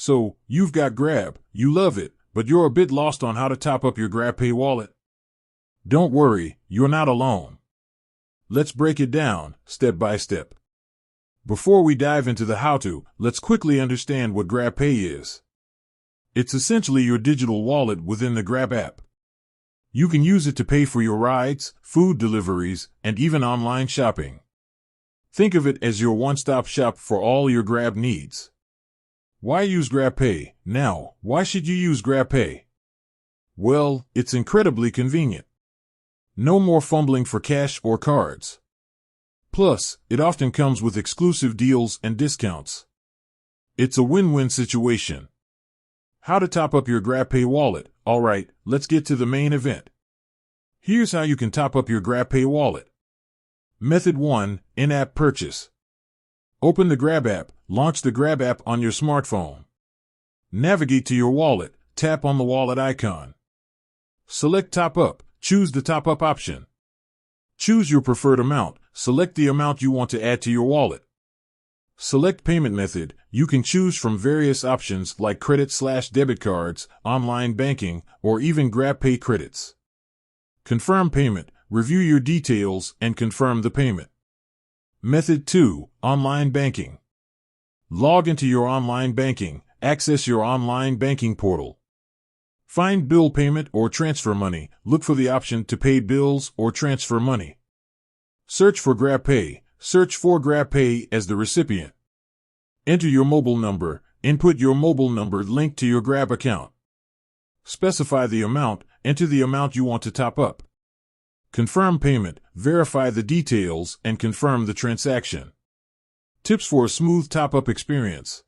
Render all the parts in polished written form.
So, you've got Grab, you love it, but you're a bit lost on how to top up your Grabpay wallet? Don't worry, you're not alone. Let's break it down, step by step. Before we dive into the how-to, let's quickly understand what Grabpay is. It's essentially your digital wallet within the Grab app. You can use it to pay for your rides, food deliveries, and even online shopping. Think of it as your one-stop shop for all your Grab needs. Why use Grabpay? Now, why should you use Grabpay? Well, it's incredibly convenient. No more fumbling for cash or cards. Plus, it often comes with exclusive deals and discounts. It's a win-win situation. How to top up your Grabpay wallet? Alright, let's get to the main event. Here's how you can top up your Grabpay wallet. Method 1. In-app purchase. Open the Grab app, launch the Grab app on your smartphone. Navigate to your wallet, tap on the wallet icon. Select Top Up, choose the Top Up option. Choose your preferred amount, select the amount you want to add to your wallet. Select payment method, you can choose from various options like credit/debit cards, online banking, or even Grabpay credits. Confirm payment, review your details and confirm the payment. Method 2. Online banking. Log into your online banking, access your online banking portal. Find bill payment or transfer money, look for the option to pay bills or transfer money. Search for Grabpay, search for Grabpay as the recipient. Enter your mobile number, input your mobile number linked to your Grab account. Specify the amount, enter the amount you want to top up. Confirm payment, verify the details, and confirm the transaction. Tips for a smooth top-up experience.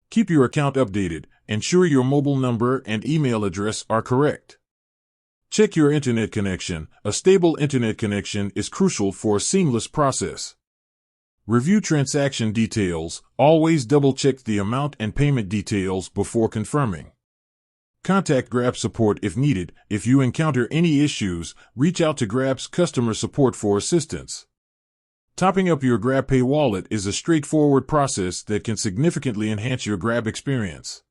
Keep your account updated, ensure your mobile number and email address are correct. Check your internet connection. A stable internet connection is crucial for a seamless process. Review transaction details, always double-check the amount and payment details before confirming. Contact Grab support if needed. If you encounter any issues, reach out to Grab's customer support for assistance. Topping up your Grabpay wallet is a straightforward process that can significantly enhance your Grab experience.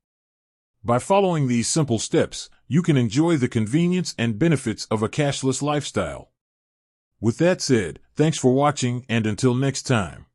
By following these simple steps, you can enjoy the convenience and benefits of a cashless lifestyle. With that said, thanks for watching and until next time.